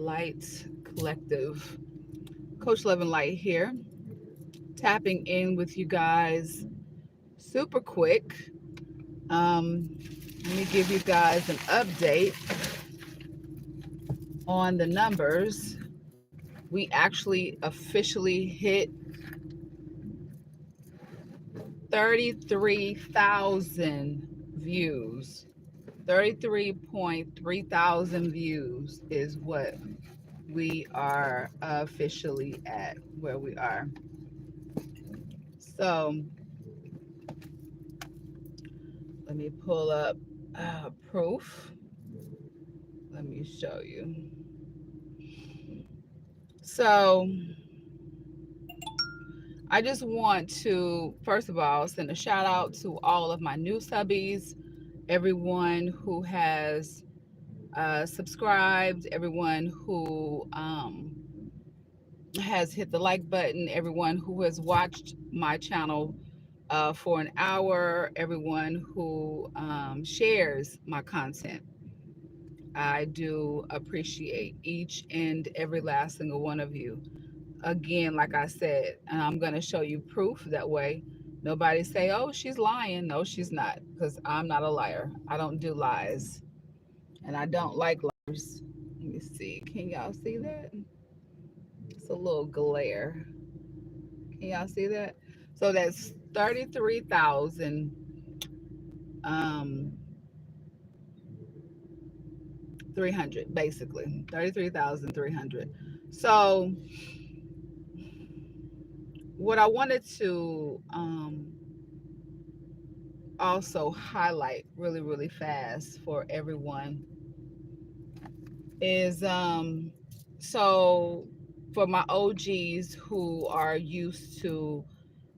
Light Collective. Coach Love and Light here, tapping in with you guys super quick. Let me give you guys an update on the numbers. We actually officially hit 33,000 views. 33.3 thousand views is what we are officially at, where we are. So let me pull up proof. Let me show you. So I just want to, first of all, send a shout out to all of my new subbies, everyone who has subscribed, everyone who has hit the like button, everyone who has watched my channel for an hour, everyone who shares my content. I do appreciate each and every last single one of you. Again, like I said, and I'm going to show you proof that way. Nobody say, oh, she's lying. No, she's not, because I'm not a liar. I don't do lies, and I don't like liars. Let me see. Can y'all see that? It's a little glare. Can y'all see that? So that's 33,000 um 300, basically 33,300. So what I wanted to also highlight really fast for everyone is so for my OGs who are used to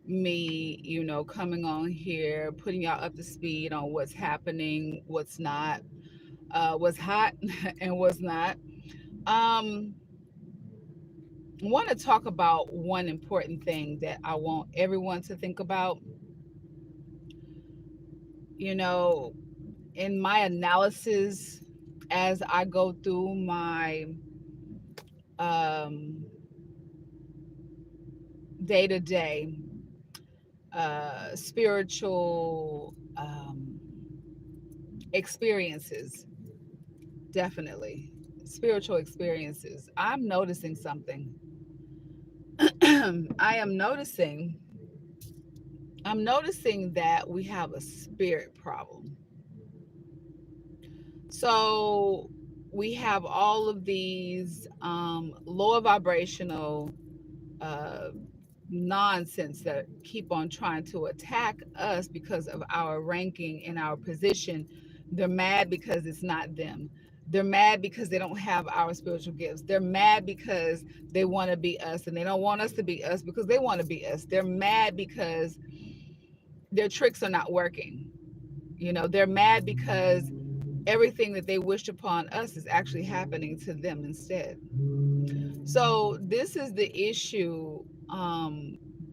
me, coming on here, putting y'all up to speed on what's happening, what's not, what's hot and what's not. Want to talk about one important thing that I want everyone to think about. You know, in my analysis, as I go through my um, day-to-day spiritual experiences, definitely spiritual experiences, I'm noticing something. I am noticing I'm noticing that we have a spirit problem. So we have all of these lower vibrational uh, nonsense that keep on trying to attack us because of our ranking and our position. They're mad because it's not them. They're mad because they don't have our spiritual gifts. They're mad because they want to be us and they don't want us to be us because they want to be us. They're mad because their tricks are not working. They're mad because everything that they wished upon us is actually happening to them instead. So this is the issue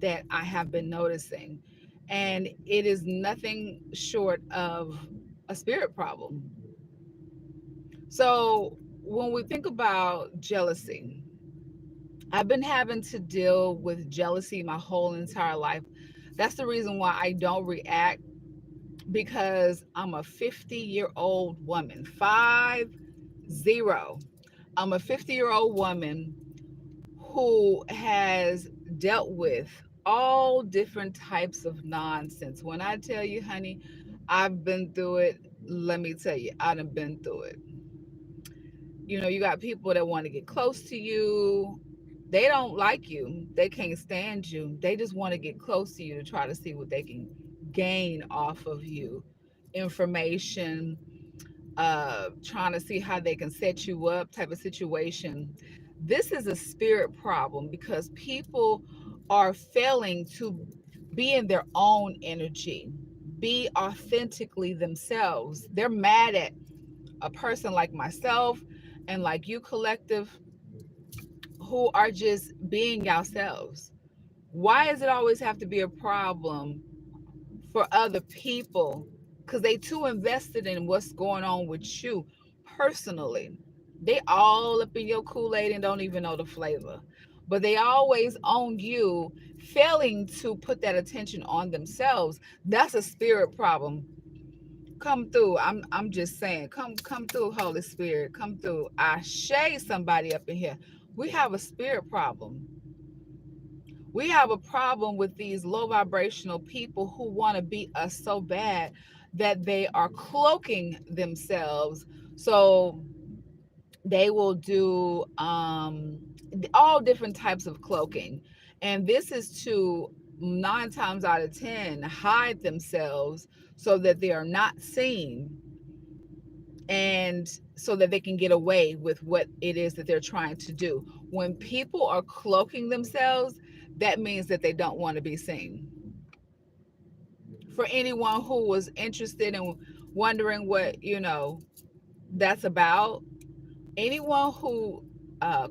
that I have been noticing, and it is nothing short of a spirit problem. So when we think about jealousy, I've been having to deal with jealousy my whole entire life. That's the reason why I don't react, because I'm a 50-year-old woman, 50. I'm a 50-year-old woman who has dealt with all different types of nonsense. When I tell you, honey, I've been through it. Let me tell you, I done been through it. You got people that want to get close to you. They don't like you. They can't stand you. They just want to get close to you to try to see what they can gain off of you. Information, trying to see how they can set you up, type of situation. This is a spirit problem because people are failing to be in their own energy, be authentically themselves. They're mad at a person like myself and like you, collective, who are just being yourselves. Why does it always have to be a problem for other people? Because they too invested in what's going on with you personally. They all up in your Kool-Aid and don't even know the flavor. But they always own you, failing to put that attention on themselves. That's a spirit problem. Come through. I'm just saying, come through, Holy Spirit. Come through. I shade somebody up in here. We have a spirit problem. We have a problem with these low vibrational people who want to beat us so bad that they are cloaking themselves. So they will do all different types of cloaking. And this is to 9 times out of 10 hide themselves so that they are not seen, and so that they can get away with what it is that they're trying to do. When people are cloaking themselves, that means that they don't want to be seen. For anyone who was interested in wondering what, that's about, anyone who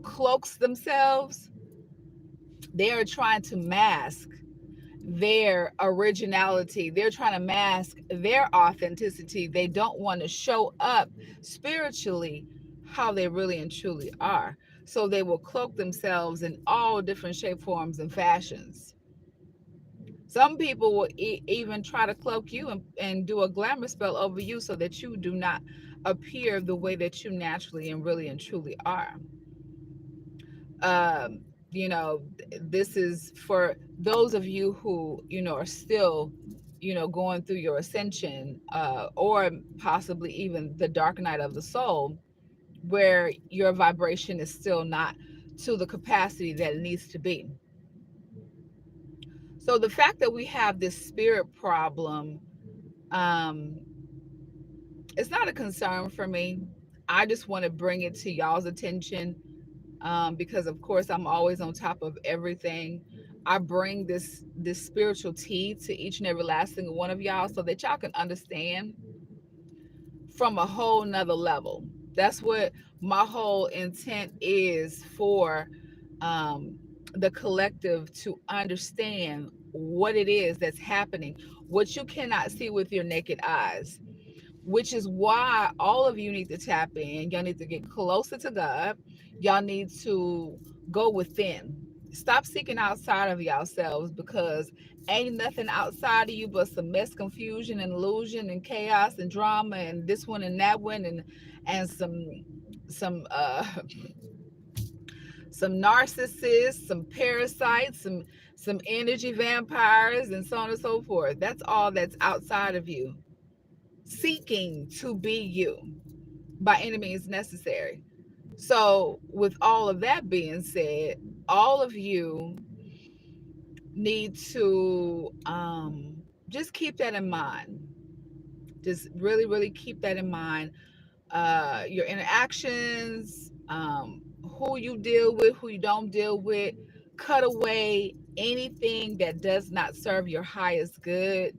cloaks themselves, they are trying to mask their originality. They're trying to mask their authenticity. They don't want to show up spiritually how they really and truly are. So they will cloak themselves in all different shape, forms, and fashions. Some people will even try to cloak you and do a glamour spell over you so that you do not appear the way that you naturally and really and truly are. um, this is for those of you who, are still, going through your ascension, or possibly even the dark night of the soul, where your vibration is still not to the capacity that it needs to be. So the fact that we have this spirit problem, um, it's not a concern for me. I just want to bring it to y'all's attention, because of course I'm always on top of everything. I bring this spiritual tea to each and every last single one of y'all so that y'all can understand from a whole nother level. That's what my whole intent is for, um, the collective to understand what it is that's happening, what you cannot see with your naked eyes, which is why all of you need to tap in. Y'all need to get closer to God. Y'all need to go within. Stop seeking outside of yourselves, because ain't nothing outside of you but some mess, confusion, and illusion, and chaos, and drama, and this one and that one, and some some narcissists, some parasites, some energy vampires, and so on and so forth. That's all that's outside of you, seeking to be you by any means necessary. So, with all of that being said, all of you need to, just keep that in mind. Just really, really keep that in mind. Your interactions, who you deal with, who you don't deal with. Cut away anything that does not serve your highest good,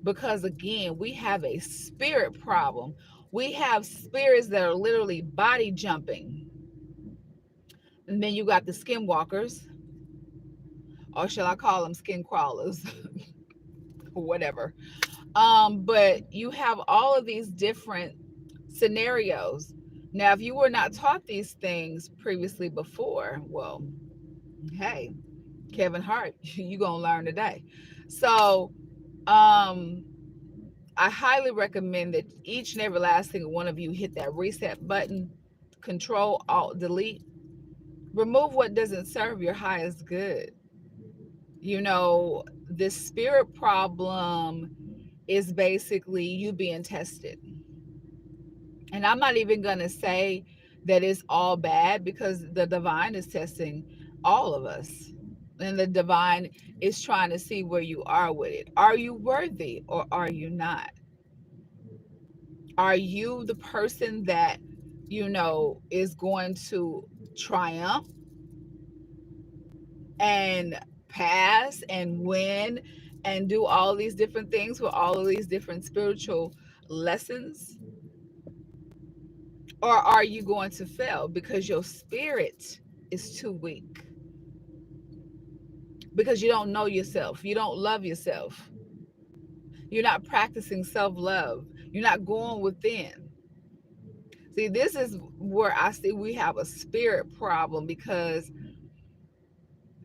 because again, we have a spirit problem. We have spirits that are literally body jumping. And then you got the skinwalkers, or shall I call them skin crawlers, or whatever. But you have all of these different scenarios. Now, if you were not taught these things previously before, well, hey, Kevin Hart, you gonna learn today. So, um, I highly recommend that each and every last single one of you hit that reset button, Control Alt Delete, remove what doesn't serve your highest good. This spirit problem is basically you being tested. And I'm not even going to say that it's all bad, because the divine is testing all of us. And the divine is trying to see where you are with it. Are you worthy or are you not? Are you the person that, is going to triumph and pass and win and do all these different things with all of these different spiritual lessons? Or are you going to fail because your spirit is too weak? Because you don't know yourself, you don't love yourself, you're not practicing self love, you're not going within. See, this is where I see we have a spirit problem, because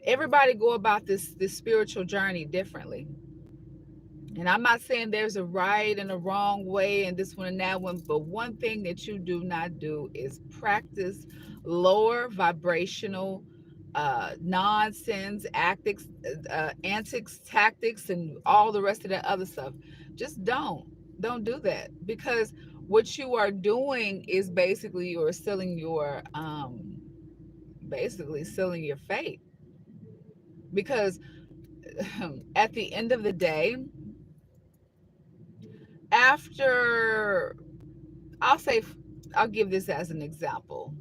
everybody go about this spiritual journey differently. And I'm not saying there's a right and a wrong way and this one and that one, but one thing that you do not do is practice lower vibrational nonsense, antics, tactics, and all the rest of that other stuff. Just don't do that, because what you are doing is basically you're sealing your basically sealing your fate, because at the end of the day, after, I'll say, I'll give this as an example.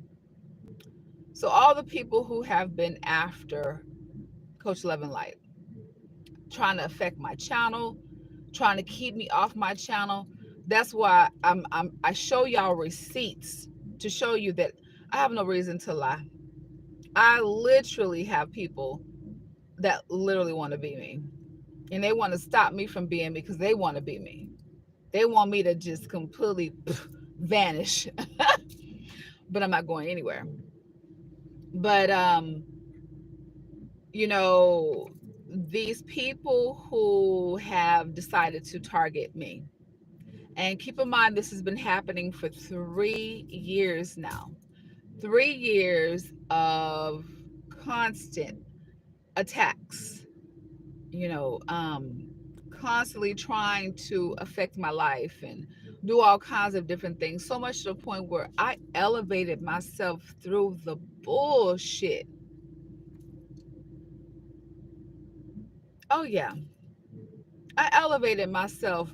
So all the people who have been after Coach Love and Light, trying to affect my channel, trying to keep me off my channel, that's why I show y'all receipts to show you that I have no reason to lie. I literally have people that literally want to be me, and they want to stop me from being me because they want to be me. They want me to just completely vanish, but I'm not going anywhere. But you know, these people who have decided to target me, and keep in mind this has been happening for 3 years now. 3 years of constant attacks, you know, constantly trying to affect my life and do all kinds of different things, so much to the point where I elevated myself through the bullshit. Oh yeah, I elevated myself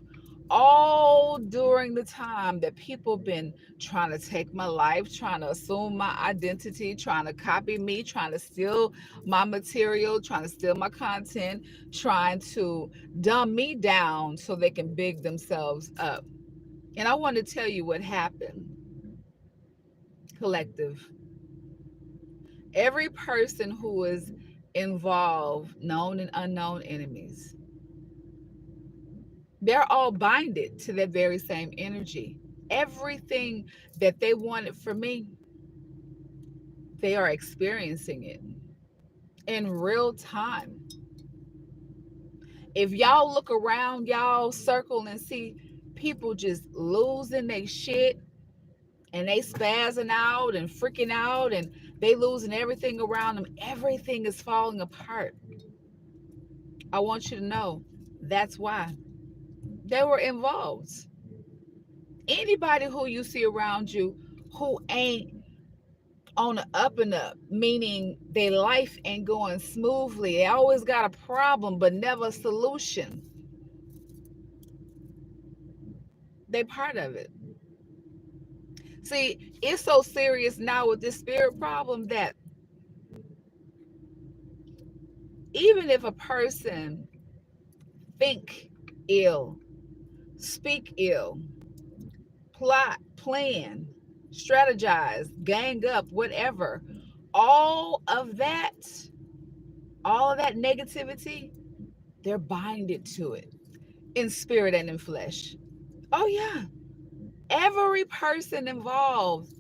all during the time that people been trying to take my life, trying to assume my identity, trying to copy me, trying to steal my material, trying to steal my content, trying to dumb me down so they can big themselves up. And I want to tell you what happened, collective. Every person who is involved, known and unknown enemies, they're all binded to that very same energy. Everything that they wanted from me, they are experiencing it in real time. If y'all look around y'all circle and see people just losing their shit, and they spazzing out and freaking out, and they losing everything around them, everything is falling apart. I want you to know that's why they were involved. Anybody who you see around you who ain't on the up and up, meaning their life ain't going smoothly, they always got a problem but never a solution, they part of it. See, it's so serious now with this spirit problem that even if a person think ill, speak ill, plot, plan, strategize, gang up, whatever, all of that, all of that negativity, they're binded to it in spirit and in flesh. Oh, yeah. Every person involved,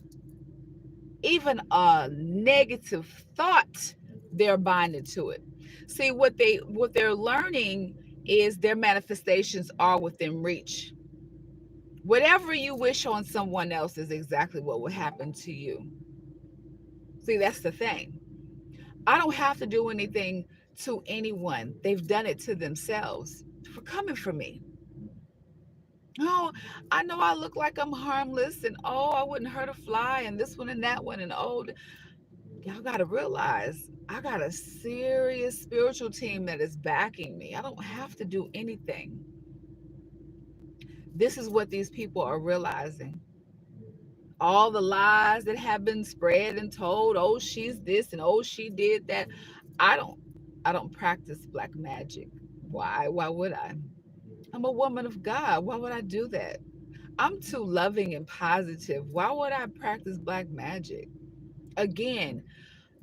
even a negative thought, they're binded to it. See, what they're learning is their manifestations are within reach. Whatever you wish on someone else is exactly what will happen to you. See, that's the thing. I don't have to do anything to anyone. They've done it to themselves for coming for me. Oh, I know I look like I'm harmless, and oh, I wouldn't hurt a fly, and this one and that one, and oh, y'all got to realize I got a serious spiritual team that is backing me. I don't have to do anything. This is what these people are realizing. All the lies that have been spread and told, oh, she's this and oh, she did that. I don't I don't practice black magic. Why would I? I'm a woman of God. Why would I do that? I'm too loving and positive. Why would I practice black magic? Again,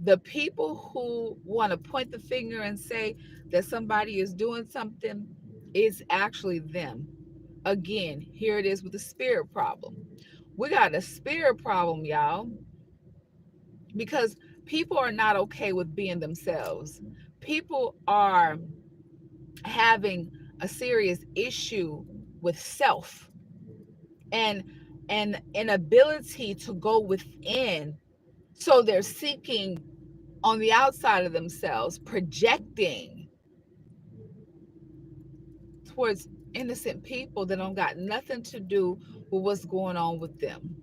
the people who want to point the finger and say that somebody is doing something is actually them. Again, here it is with the spirit problem. We got a spirit problem, y'all, because people are not okay with being themselves. People are having a serious issue with self and an inability to go within. So they're seeking on the outside of themselves, projecting towards innocent people that don't got nothing to do with what's going on with them.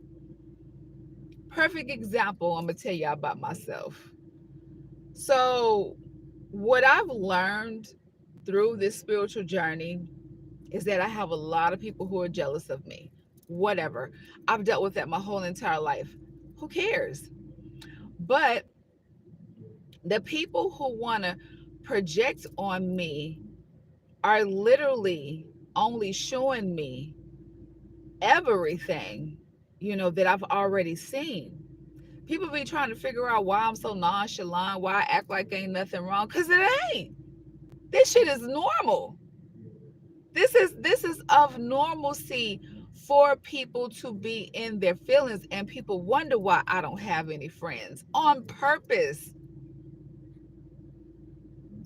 Perfect example, I'm gonna tell you about myself. So, what I've learned through this spiritual journey is that I have a lot of people who are jealous of me. Whatever. I've dealt with that my whole entire life. Who cares? But the people who want to project on me are literally only showing me everything, that I've already seen. People be trying to figure out why I'm so nonchalant, why I act like ain't nothing wrong, because it ain't. This shit is normal. This is of normalcy for people to be in their feelings, and people wonder why I don't have any friends on purpose.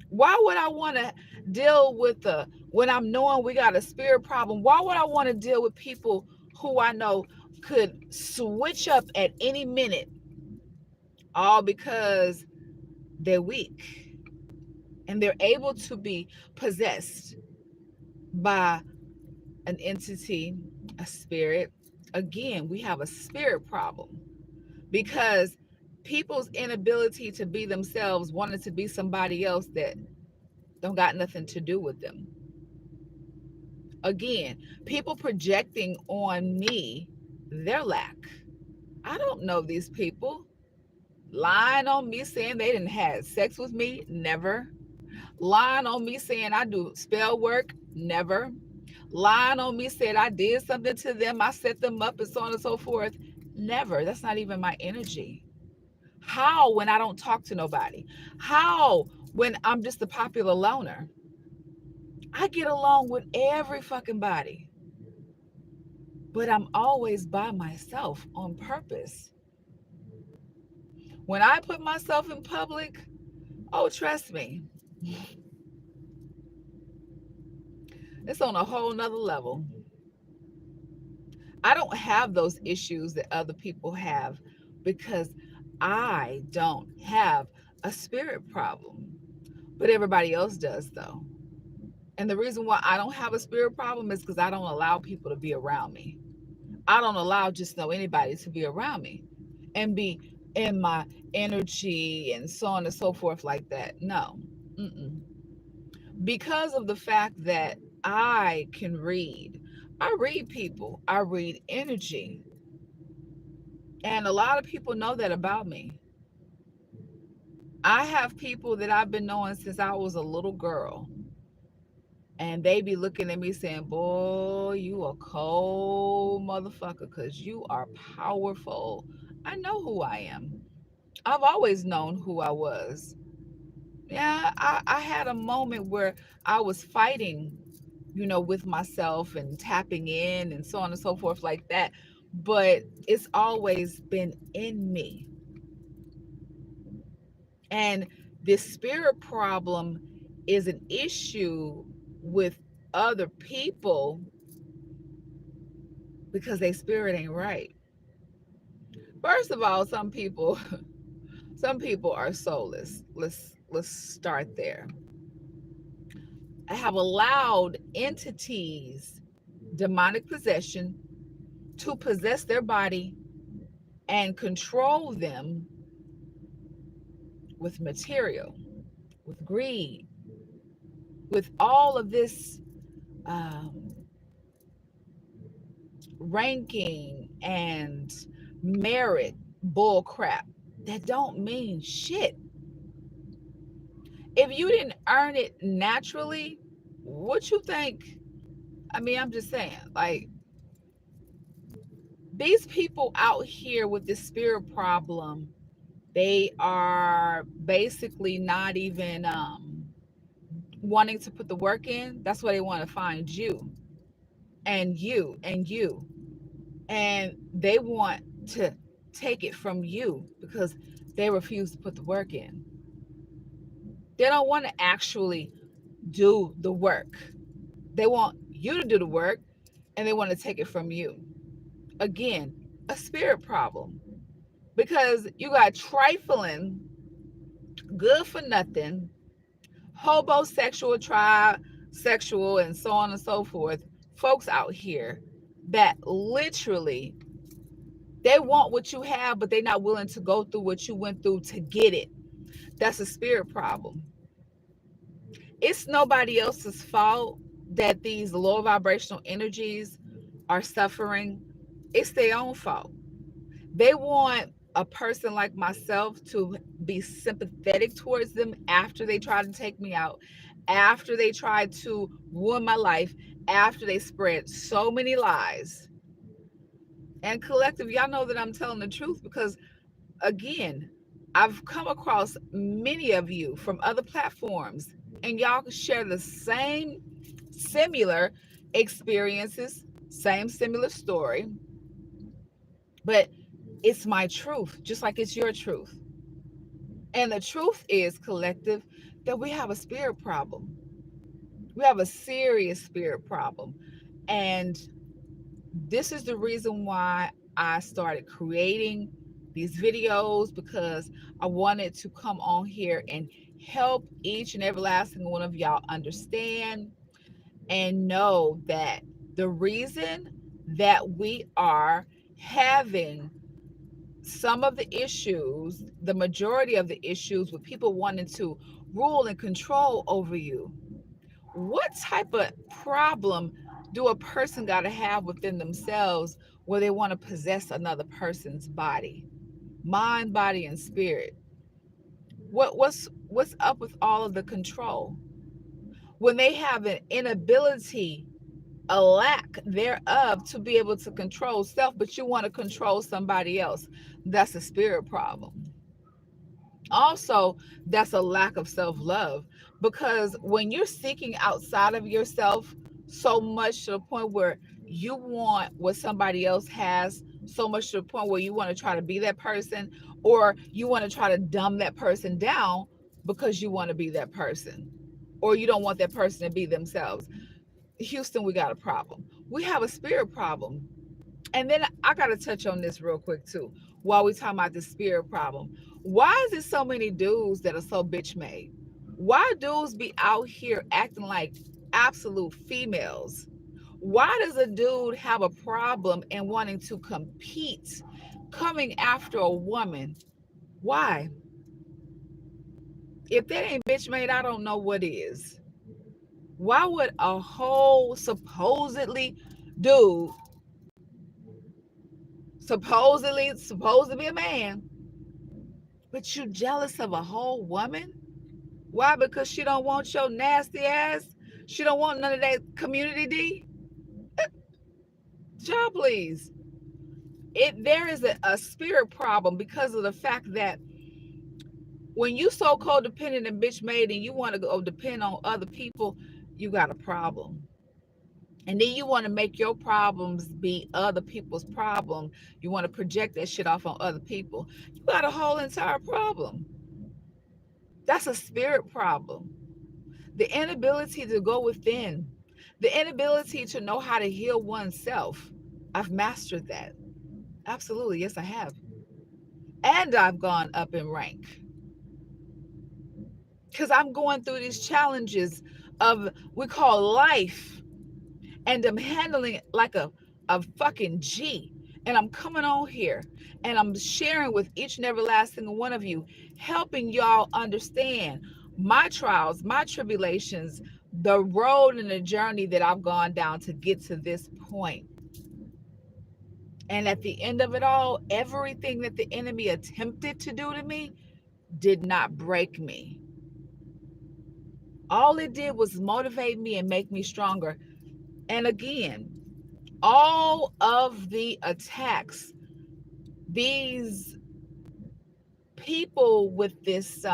Why would I want to deal with the when I'm knowing we got a spirit problem? Why would I want to deal with people who I know could switch up at any minute, all because they're weak and they're able to be possessed by an entity, a spirit? Again, we have a spirit problem because people's inability to be themselves, wanting to be somebody else that don't got nothing to do with them. Again, people projecting on me their lack. I don't know these people. Lying on me saying they didn't have sex with me, never. Lying on me saying I do spell work, never. Lying on me said I did something to them, I set them up, and so on and so forth, never. That's not even my energy. How when I don't talk to nobody? How when I'm just a popular loner? I get along with every fucking body, but I'm always by myself on purpose. When I put myself in public, oh, trust me, it's on a whole nother level. I don't have those issues that other people have because I don't have a spirit problem, but everybody else does, though. And the reason why I don't have a spirit problem is because I don't allow people to be around me. I don't allow just know anybody to be around me and be in my energy and so on and so forth like that. No. Mm-mm. Because of the fact that I can read. I read people, I read energy. And a lot of people know that about me. I have people that I've been knowing since I was a little girl. And they be looking at me saying, boy, you a cold motherfucker because you are powerful. I know who I am. I've always known who I was. Yeah, I had a moment where I was fighting, with myself and tapping in and so on and so forth like that. But it's always been in me. And this spirit problem is an issue with other people because their spirit ain't right. First of all, some people are soulless. Let's start there. Have allowed entities, demonic possession, to possess their body and control them with material, with greed, with all of this um, ranking and merit bull crap that don't mean shit. If you didn't earn it naturally, what you think? I mean, I'm just saying, like, these people out here with this spirit problem, they are basically not even wanting to put the work in. That's why they want to find you and you and you and they want to take it from you because they refuse to put the work in. They don't want to actually do the work. They want you to do the work and they want to take it from you. Again, a spirit problem because you got trifling, good for nothing, homosexual, trisexual, and so on and so forth, folks out here that literally they want what you have, but they're not willing to go through what you went through to get it. That's a spirit problem. It's nobody else's fault that these low vibrational energies are suffering. It's their own fault. They want a person like myself to be sympathetic towards them after they try to take me out, after they try to ruin my life, after they spread so many lies. And collective, y'all know that I'm telling the truth because, again, I've come across many of you from other platforms, and y'all share the same similar experiences, same similar story, but it's my truth, just like it's your truth. And the truth is, collective, that we have a spirit problem. We have a serious spirit problem. And this is the reason why I started creating these videos, because I wanted to come on here and help each and every last single one of y'all understand and know that the reason that we are having some of the issues, the majority of the issues with people wanting to rule and control over you. What type of problem do a person got to have within themselves where they want to possess another person's body, mind, body, and spirit? What's up with all of the control? When they have an inability, a lack thereof to be able to control self, but you want to control somebody else, that's a spirit problem. Also, that's a lack of self-love, because when you're seeking outside of yourself so much to the point where you want what somebody else has, so much to the point where you want to try to be that person, or you want to try to dumb that person down because you want to be that person, or you don't want that person to be themselves. Houston, we got a problem. We have a spirit problem. And then I got to touch on this real quick too, while we talking about the spirit problem. Why is it so many dudes that are so bitch made? Why dudes be out here acting like absolute females? Why does a dude have a problem in wanting to compete, coming after a woman? Why? If that ain't bitch made, I don't know what is. Why would a whole supposedly dude, supposed to be a man, but you jealous of a whole woman? Why? Because she don't want your nasty ass. She don't want none of that community D. Job, please. There is a spirit problem because of the fact that when you so codependent and bitch made and you want to go depend on other people, you got a problem. And then you want to make your problems be other people's problem. You want to project that shit off on other people. You got a whole entire problem. That's a spirit problem. The inability to go within, the inability to know how to heal oneself. I've mastered that. Absolutely. Yes, I have. And I've gone up in rank because I'm going through these challenges of we call life, and I'm handling it like a fucking G. And I'm coming on here and I'm sharing with each and every last single one of you, helping y'all understand my trials, my tribulations, the road and the journey that I've gone down to get to this point. And at the end of it all, everything that the enemy attempted to do to me did not break me. All it did was motivate me and make me stronger. And again, all of the attacks, these people with this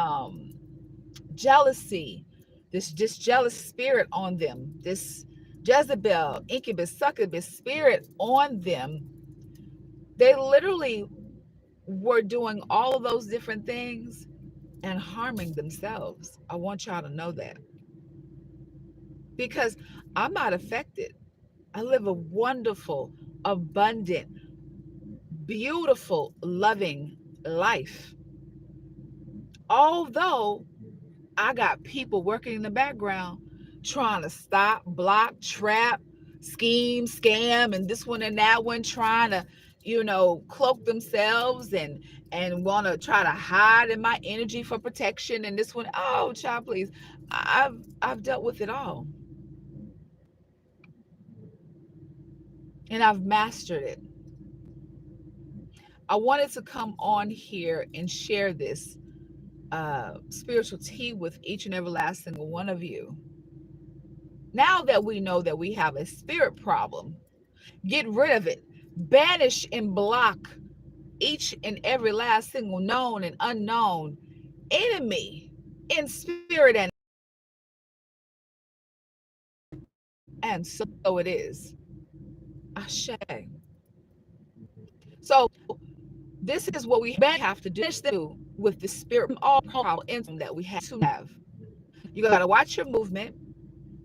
jealousy, this just jealous spirit on them, this Jezebel, incubus, succubus spirit on them, They literally were doing all of those different things and harming themselves. I want y'all to know that, because I'm not affected. I live a wonderful, abundant, beautiful, loving life. Although I got people working in the background trying to stop, block, trap, scheme, scam, and this one and that one, trying to, cloak themselves and want to try to hide in my energy for protection. And this one, oh, child, please, I've dealt with it all, and I've mastered it. I wanted to come on here and share this spiritual tea with each and every last single one of you. Now that we know that we have a spirit problem, get rid of it. Banish and block each and every last single known and unknown enemy in spirit, and so it is. Ashe. So this is what we have to do with the spirit, all powerful income that we have to have. You got to watch your movement.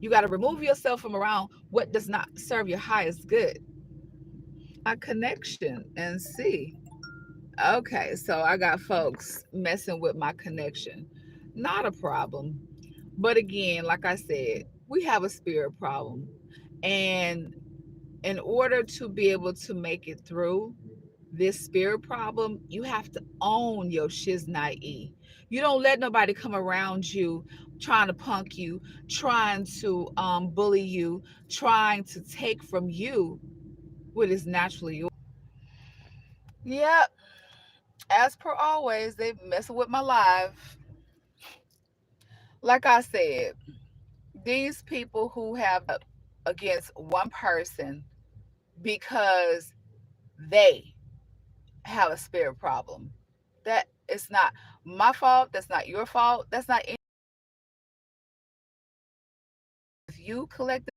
You got to remove yourself from around what does not serve your highest good. My connection and see. Okay, so I got folks messing with my connection. Not a problem. But again, like I said, we have a spirit problem. And in order to be able to make it through this spirit problem, you have to own your shiznai. You don't let nobody come around you trying to punk you, trying to bully you, trying to take from you what is naturally yours. Yep, as per always, they messing with my life. Like I said, these people who have against one person because they have a spirit problem. That is not my fault. That's not your fault. That's not any of you collective,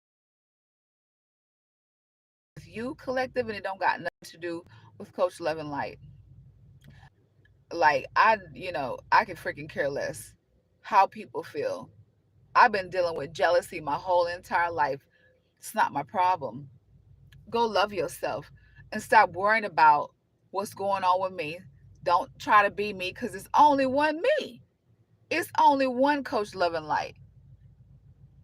and it don't got nothing to do with Coach Love and Light. Like I can freaking care less how people feel. I've been dealing with jealousy my whole entire life. It's not my problem. Go love yourself and stop worrying about what's going on with me. Don't try to be me, because it's only one me. It's only one Coach Love and Light.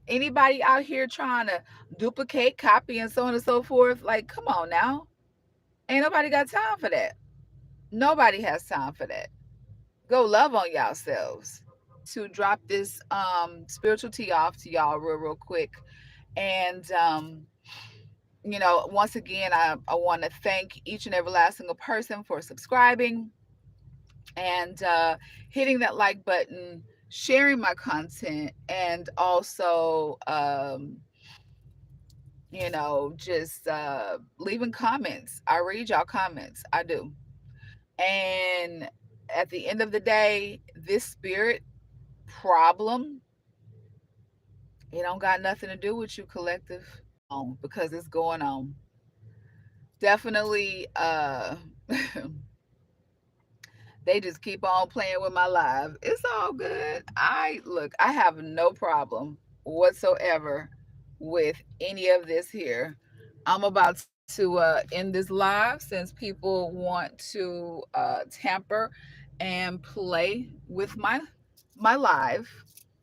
Anybody out here trying to duplicate, copy, and so on and so forth, like, come on now. Ain't nobody got time for that. Nobody has time for that. Go love on yourselves. To drop this spiritual tea off to y'all real quick. And once again, I want to thank each and every last single person for subscribing and hitting that like button, sharing my content, and also, just leaving comments. I read y'all comments. I do. And at the end of the day, this spirit problem, it don't got nothing to do with you, collective. Because it's going on. Definitely, they just keep on playing with my life. It's all good. I have no problem whatsoever with any of this here. I'm about to end this live since people want to tamper and play with my live,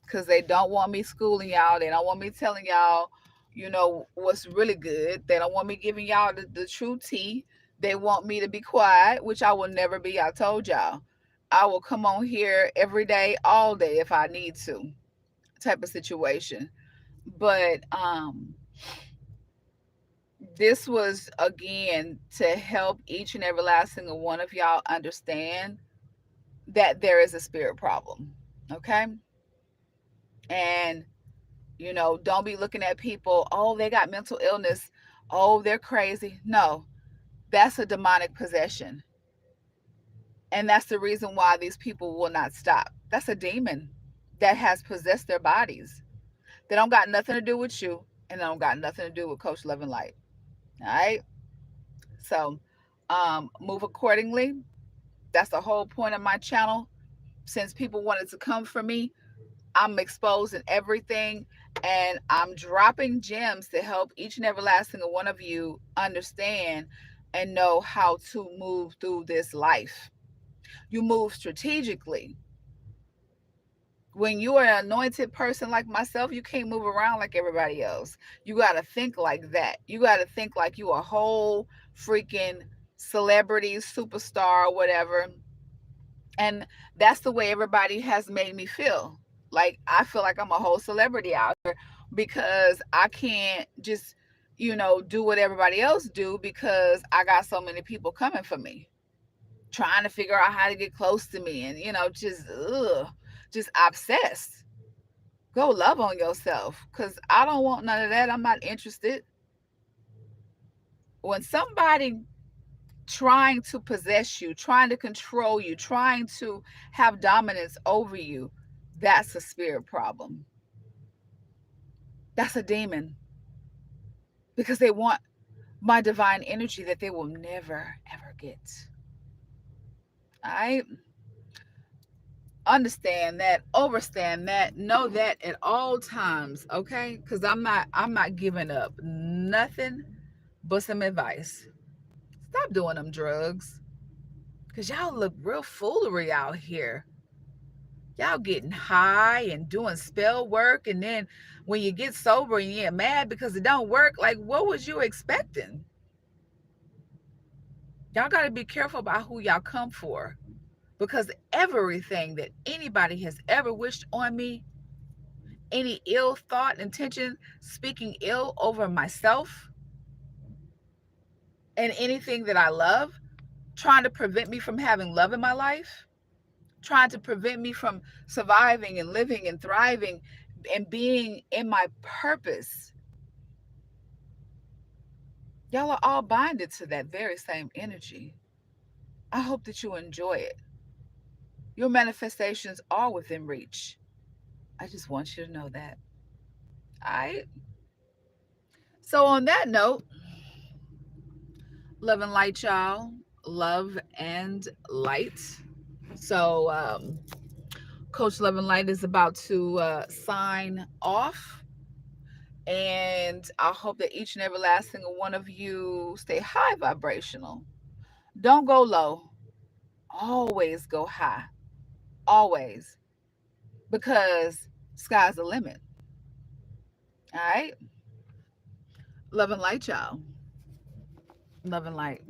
because they don't want me schooling y'all. They don't want me telling y'all, what's really good. They don't want me giving y'all the true tea. They want me to be quiet, which I will never be. I told y'all. I will come on here every day, all day if I need to, type of situation. But this was again to help each and every last single one of y'all understand that there is a spirit problem. Okay? And don't be looking at people, oh, they got mental illness, oh, they're crazy. No, that's a demonic possession. And that's the reason why these people will not stop. That's a demon that has possessed their bodies. They don't got nothing to do with you, and they don't got nothing to do with Coach Love and Light. All right. So Move accordingly. That's the whole point of my channel. Since people wanted to come for me, I'm exposing everything, and I'm dropping gems to help each and every last single one of you understand and know how to move through this life. You move strategically. When you are an anointed person like myself, you can't move around like everybody else. You got to think like that. You got to think like you a whole freaking celebrity, superstar, whatever. And that's the way everybody has made me feel. Like I feel like I'm a whole celebrity out here because I can't just, do what everybody else do because I got so many people coming for me, trying to figure out how to get close to me, and just obsessed. Go love on yourself, because I don't want none of that. I'm not interested. When somebody trying to possess you, trying to control you, trying to have dominance over you, that's a spirit problem. That's a demon, because they want my divine energy that they will never ever get. I understand that, overstand that, know that at all times, okay? Because I'm not giving up nothing but some advice. Stop doing them drugs. Because y'all look real foolery out here. Y'all getting high and doing spell work, and then when you get sober and you get mad because it don't work, like what was you expecting? Y'all got to be careful about who y'all come for, because everything that anybody has ever wished on me, any ill thought, intention, speaking ill over myself and anything that I love, trying to prevent me from having love in my life, trying to prevent me from surviving and living and thriving and being in my purpose. Y'all are all binded to that very same energy. I hope that you enjoy it. Your manifestations are within reach. I just want you to know that. All right. So, on that note, love and light, y'all. Love and light. So, Coach Love and Light is about to sign off. And I hope that each and every last single one of you stay high vibrational. Don't go low. Always go high. Always. Because sky's the limit. All right. Love and light, y'all. Love and light.